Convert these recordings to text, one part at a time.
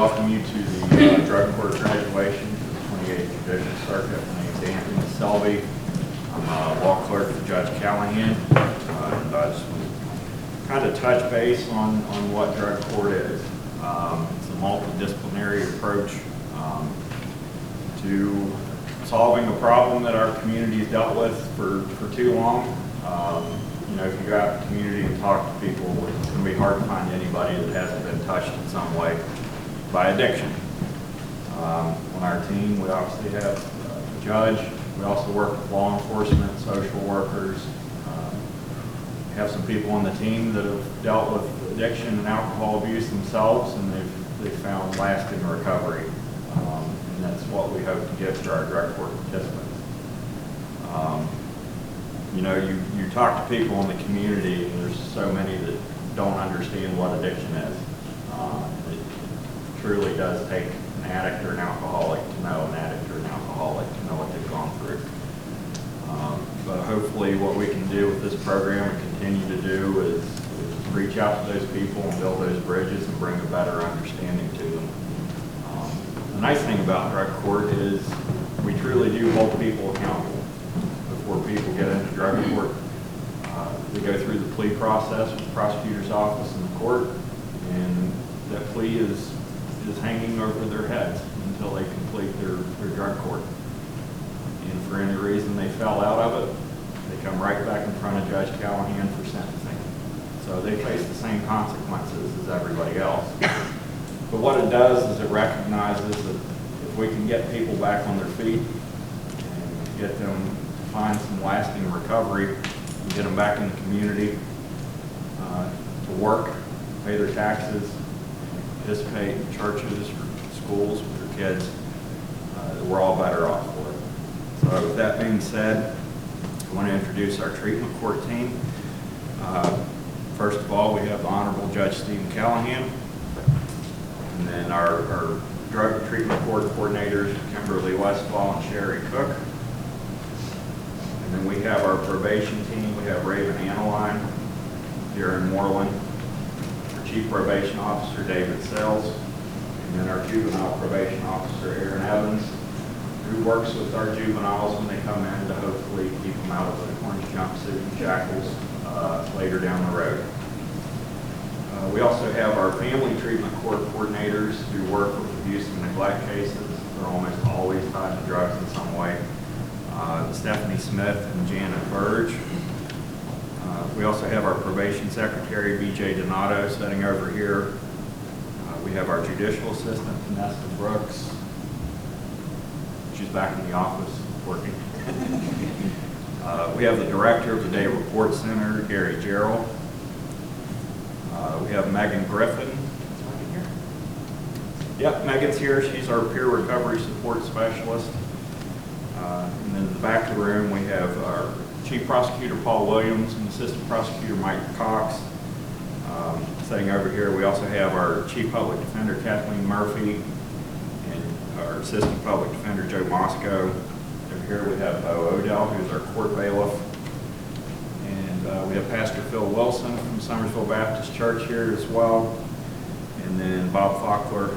welcome you to the drug court graduation for the 28th Judicial Circuit. My name is Anthony Selby. I'm a law clerk for Judge Callahan. And I just want to kind of touch base on what drug court is. It's a multidisciplinary approach to solving a problem that our community has dealt with for too long. You know, if you go out in the community and talk to people, it's going to be hard to find anybody that hasn't been touched in some way by addiction. On our team, we obviously have a judge. We also work with law enforcement, social workers. We have some people on the team that have dealt with addiction and alcohol abuse themselves, and they've found lasting recovery. And that's what we hope to give to our drug court participants. You know, you talk to people in the community, and there's so many that don't understand what addiction is. It truly does take an addict or an alcoholic to know an addict or an alcoholic to know what they've gone through. But hopefully what we can do with this program and continue to do is reach out to those people and build those bridges and bring a better understanding to them. The nice thing about drug court is we truly do hold people accountable. Before people get into drug court, we go through the plea process with the prosecutor's office and the court, and that plea is hanging over their heads until they complete their drug court. And for any reason they fell out of it, they come right back in front of Judge Callahan for sentencing. So they face the same consequences as everybody else. But what it does is it recognizes that if we can get people back on their feet and get them to find some lasting recovery and get them back in the community to work, pay their taxes, participate in churches or schools with their kids, we're all better off for it. So with that being said, I want to introduce our treatment court team. First of all, we have the Honorable Judge Stephen Callahan, and then our drug treatment court coordinators, Kimberly Westfall and Sherry Cook. And then we have our probation team. We have Raven Analine, Darren Moreland, our Chief Probation Officer, David Sells, and then our Juvenile Probation Officer, Aaron Evans, who works with our juveniles when they come in to hopefully keep them out of the orange jumpsuit and shackles later down the road. We also have our family treatment court coordinators who work with abuse and neglect cases. They're almost always tied to drugs in some way. Stephanie Smith and Janet Burge. We also have our probation secretary, BJ Donato, sitting over here. We have our judicial assistant, Vanessa Brooks. She's back in the office working. We have the director of the Day Report Center, Gary Gerald. We have Megan Griffin. Is Megan here? Yep, Megan's here. She's our peer recovery support specialist. And then in the back of the room, we have our Chief Prosecutor, Paul Williams, and Assistant Prosecutor, Mike Cox. Sitting over here, we also have our Chief Public Defender, Kathleen Murphy, and our Assistant Public Defender, Joe Moscow. Over here we have Bo Odell, who's our court bailiff. And we have Pastor Phil Wilson from Summersville Baptist Church here as well. And then Bob Faulkner,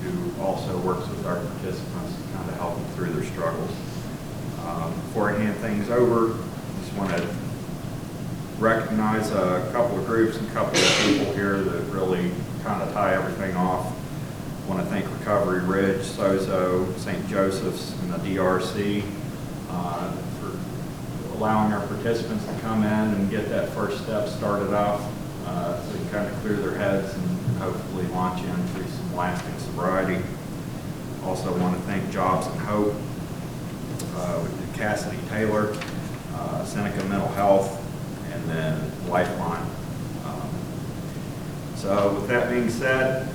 who also works with our participants to kind of help them through their struggles. Before I hand things over, I just want to recognize a couple of groups and a couple of people here that really kind of tie everything off. I want to thank Recovery Ridge, Sozo, St. Joseph's, and the DRC for allowing our participants to come in and get that first step started off so they can kind of clear their heads and hopefully launch into some lasting sobriety. Also want to thank Jobs and Hope, with Cassidy Taylor, Seneca Mental Health, and then Lifeline. So with that being said,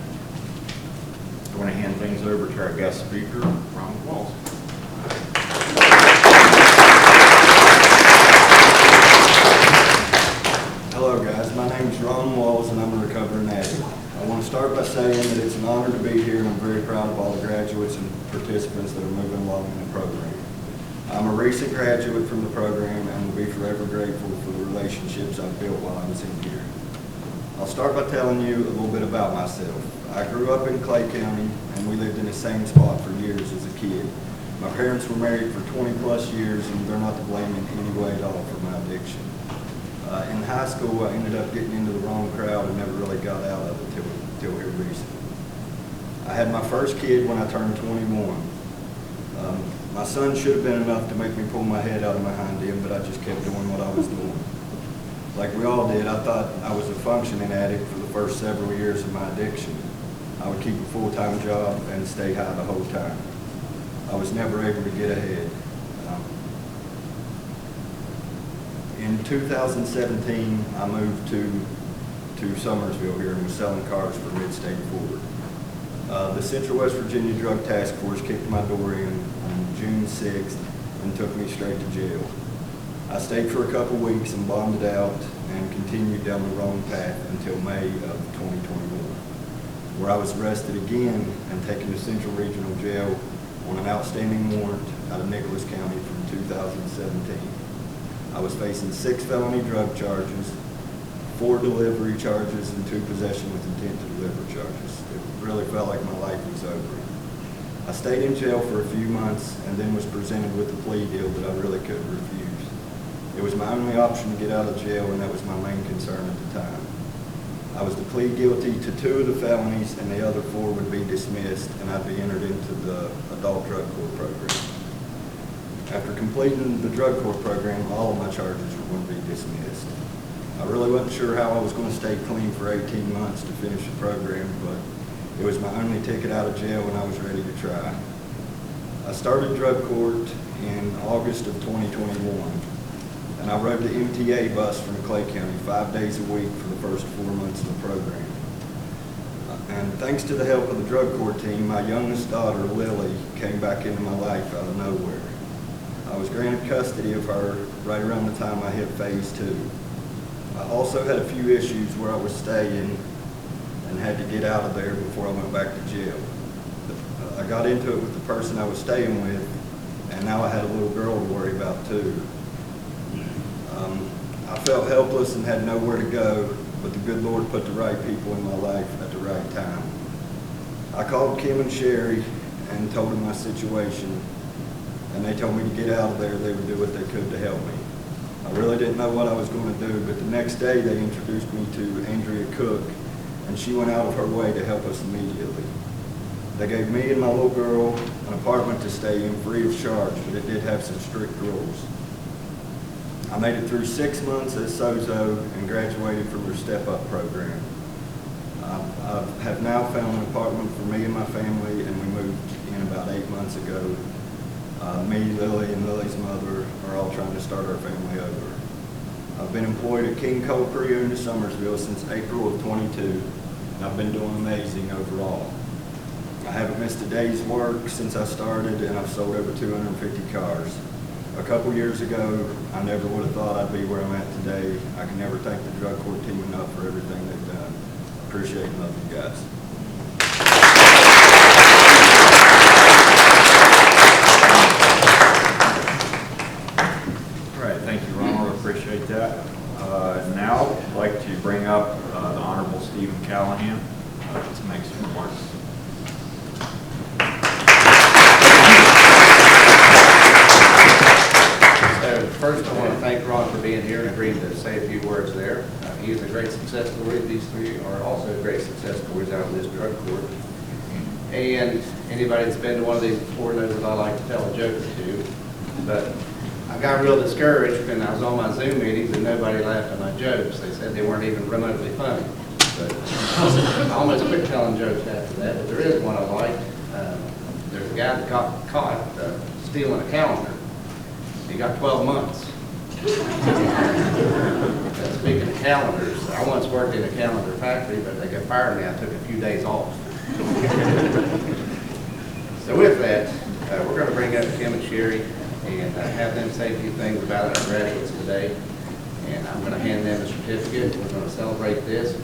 I want to hand things over to our guest speaker, Ron Walls. Hello guys, my name is Ron Walls and I'm a recovering addict. I want to start by saying that it's an honor to be here and I'm very proud of all the graduates and participants that are moving along in the program. I'm a recent graduate from the program and will be forever grateful for the relationships I've built while I was in here. I'll start by telling you a little bit about myself. I grew up in Clay County, and we lived in the same spot for years as a kid. My parents were married for 20 plus years, and they're not to blame in any way at all for my addiction. In high school, I ended up getting into the wrong crowd and never really got out of it till here recently. I had my first kid when I turned 21. My son should have been enough to make me pull my head out of my hind end, but I just kept doing what I was doing. Like we all did, I thought I was a functioning addict for the first several years of my addiction. I would keep a full-time job and stay high the whole time. I was never able to get ahead. In 2017, I moved to Summersville here and was selling cars for Mid-State Ford. The Central West Virginia Drug Task Force kicked my door in on June 6th and took me straight to jail. I stayed for a couple weeks and bombed it out and continued down the wrong path until May of 2021, where I was arrested again and taken to Central Regional Jail on an outstanding warrant out of Nicholas County from 2017. I was facing 6 felony drug charges, 4 delivery charges, and 2 possession with intent to deliver charges. It really felt like my life was over. I stayed in jail for a few months and then was presented with a plea deal that I really couldn't refuse. It was my only option to get out of jail, and that was my main concern at the time. I was to plead guilty to 2 of the felonies, and the other 4 would be dismissed, and I'd be entered into the adult drug court program. After completing the drug court program, all of my charges were going to be dismissed. I really wasn't sure how I was going to stay clean for 18 months to finish the program, but it was my only ticket out of jail, and I was ready to try. I started drug court in August of 2021, and I rode the MTA bus from Clay County 5 days a week for the first 4 months of the program. And thanks to the help of the drug court team, my youngest daughter, Lily, came back into my life out of nowhere. I was granted custody of her right around the time I hit phase 2. I also had a few issues where I was staying and had to get out of there before I went back to jail. I got into it with the person I was staying with, and now I had a little girl to worry about too. I felt helpless and had nowhere to go, but the good Lord put the right people in my life at the right time. I called Kim and Sherry and told them my situation, and they told me to get out of there. They would do what they could to help me. I really didn't know what I was going to do, but the next day they introduced me to Andrea Cook, and she went out of her way to help us immediately. They gave me and my little girl an apartment to stay in free of charge, but it did have some strict rules. I made it through 6 months as SOZO and graduated from their step-up program. I have now found an apartment for me and my family, and we moved in about 8 months ago. Me, Lily, and Lily's mother are all trying to start our family over. I've been employed at King Coal Crew in Summersville since April of 22, and I've been doing amazing overall. I haven't missed a day's work since I started, and I've sold over 250 cars. A couple years ago, I never would have thought I'd be where I'm at today. I can never thank the drug court team enough for everything they've done. Appreciate and love you guys. All right, thank you, Ronald. Appreciate that. Now, I'd like to bring up the Honorable Stephen Callahan to make some remarks. First, I want to thank Ron for being here and agreeing to say a few words there. He is a great success story. These 3 are also great success stories out of this drug court. And anybody that's been to one of these before knows that I like to tell a joke or 2. But I got real discouraged when I was on my Zoom meetings and nobody laughed at my jokes. They said they weren't even remotely funny. But I almost quit telling jokes after that, but there is one I like. There's a guy that got caught stealing a calendar. He got 12 months. Speaking of calendars, I once worked in a calendar factory, but they got fired me. I took a few days off. So with that, we're going to bring up Kim and Sherry and have them say a few things about our graduates today. And I'm going to hand them a certificate. We're going to celebrate this.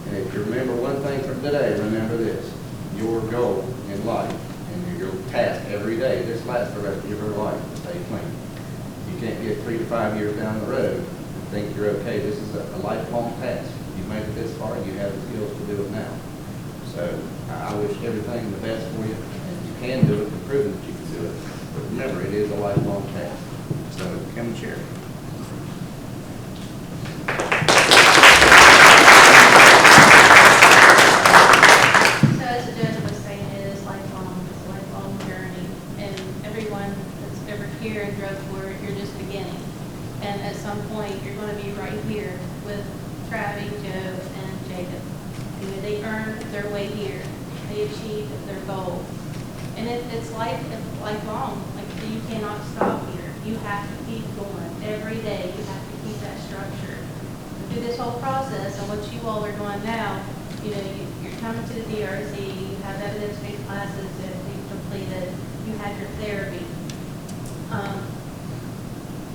And if you remember one thing from today, remember this. Your goal in life and your task every day, this lasts the rest of your life, to stay clean. You can't get 3 to 5 years down the road and think you're okay. This is a lifelong task. You've made it this far, you have the skills to do it now. So I wish everything the best for you, and you can do it, and prove that you can do it. But remember, it is a lifelong task. So come and share. So as the judge was saying, it is lifelong, it's a lifelong journey, and everyone that's ever here in drug court, you're just beginning. And at some point, you're gonna be right here with Travis, Joe, and Jacob. You know, they earned their way here, they achieved their goal. And it's lifelong, like, you cannot stop here. You have to keep going, every day, you have to keep that structure. Through this whole process, and what you all are doing now, you know, you're coming to the DRC, you have evidence-based classes that you've completed, you had your therapy.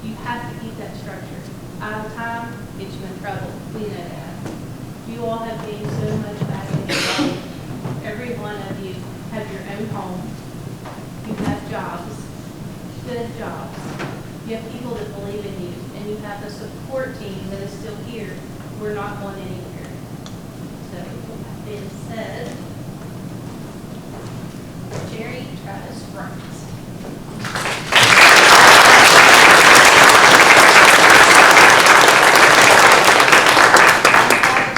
You have to keep that structure. Out of time gets you in trouble, we know that. You all have gained so much back in your life. Every one of you have your own home. You have jobs, good jobs. You have people that believe in you, and you have a support team that is still here. We're not going anywhere. So, with that being said, Jerry Travis Burns.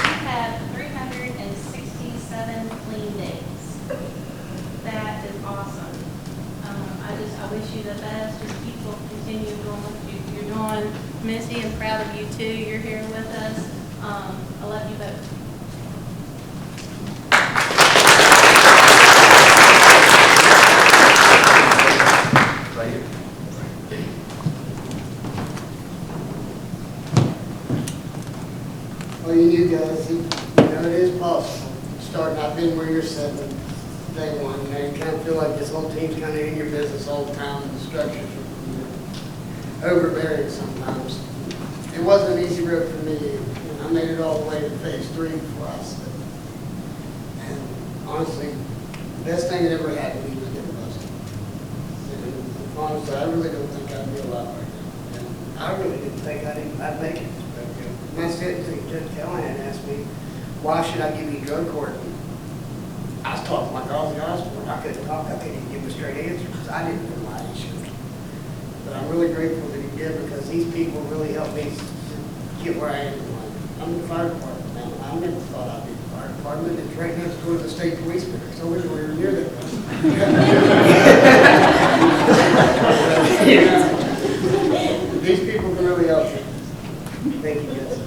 You have 367 clean days. That is awesome. I wish you the best. Just keep continue doing what you're doing. Missy, I'm proud of you too. You're here with us. I love you both. Right here. Well, you guys, you know, it is possible. Starting, I've been where you're sitting, day one, you know, you kind of feel like this whole team's kind of in your business all the time, and the structures are, overbearing sometimes. It wasn't an easy road for me, and I made it all the way to phase 3 before I said. And honestly, the best thing that ever happened to me was getting busted. And honestly, I really don't think I'd be alive right now. And I really didn't think I'd make it. And I said to Judge Callahan, asked me, why should I give you drug court? I was talking like all the Osborne. I couldn't talk. I couldn't even give a straight answer because I didn't know why he should. But I'm really grateful that he did because these people really helped me get where I am in life. I'm in the fire department now. I never thought I'd be in the fire department. It's right next door to the state police barracks. So we were near that. These people can really help you. Thank you, guys.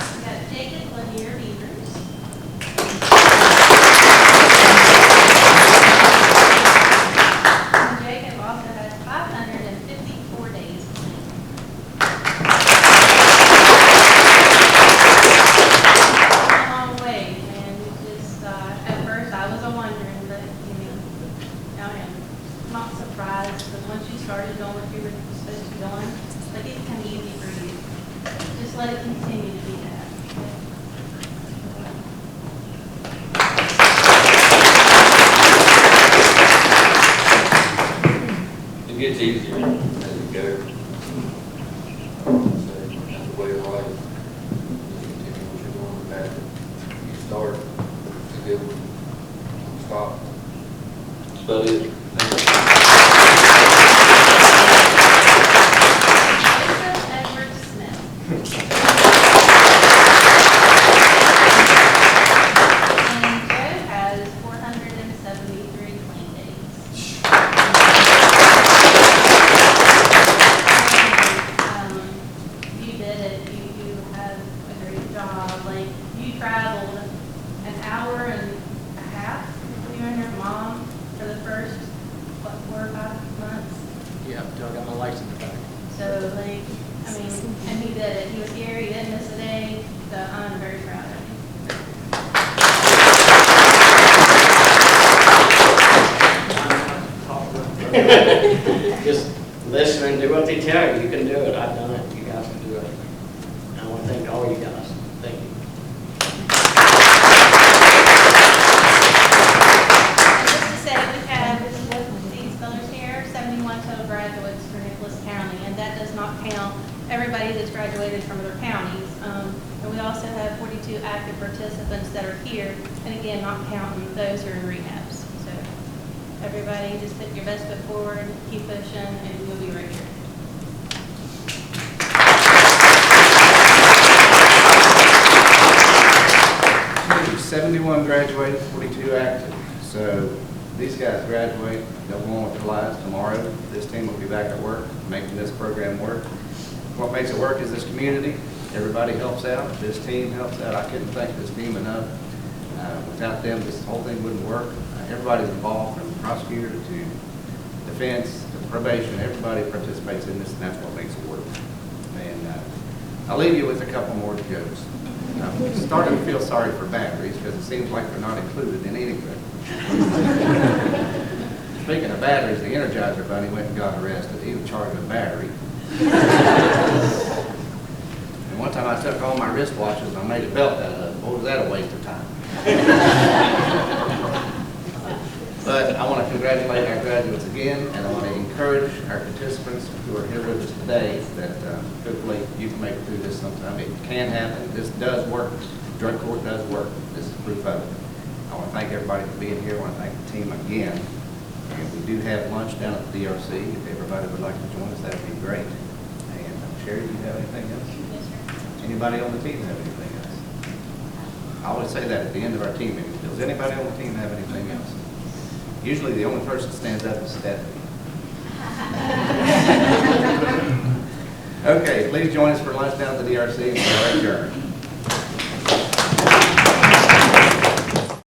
We got Jacob Lanier Beavers. And Jacob also has 554 days clean. A long way, and just, at first I was wondering, but, you know, I am not surprised, because once you started doing what you were supposed to be doing, like, it's kind of easy for you. Just let it continue to be that. It gets easier as you go. So that's the way of life. You continue what you're doing with that. You start, it's a good one. Stop. That's about it. Joseph Edward Smith. And Joe has 473 clean days. You did it. You had a great job. Like, you traveled an hour and a half with you and your mom for the first, what, 4 or 5 months? Yeah, until I got my license back. So, like, I mean, and he did it. He was here, he didn't miss a day, so I'm very proud of him. Just listen and do what they tell you. You can do it. I've done it. You guys can do it. I want to thank all you guys. Thank you. And just to say, we have these fellows here, 71 total graduates for him experience from other counties. And we also have 42 active participants that are here, and again, not counting those who are in rehabs. So everybody just put your best foot forward, keep pushing, and we'll be right here. 71 graduated, 42 active. So these guys graduate, they'll go on with their lives tomorrow. This team will be back at work, making this program work. What makes it work is this community. Everybody helps out. This team helps out. I couldn't thank this team enough. Without them, this whole thing wouldn't work. Everybody's involved, from the prosecutor to defense to probation. Everybody participates in this, and that's what makes it work. And I'll leave you with a couple more jokes. I'm starting to feel sorry for batteries because it seems like they're not included in anything. Speaking of batteries, the Energizer Bunny went and got arrested. He was charged with battery. And one time I took all my wristwatches and I made a belt out of it. Boy, was that a waste of time. But I want to congratulate our graduates again, and I want to encourage our participants who are here with us today that hopefully you can make it through this sometime. It can happen. This does work. Drug court does work. This is proof of it. I want to thank everybody for being here. I want to thank the team again. And we do have lunch down at the DRC. If everybody would like to join us, that would be great. And Sherry, do you have anything else? Yes, sir. Anybody on the team have anything else? I always say that at the end of our team meeting. Does anybody on the team have anything else? Usually the only person that stands up is Stephanie. Okay, please join us for lunch down at the DRC and we are adjourned.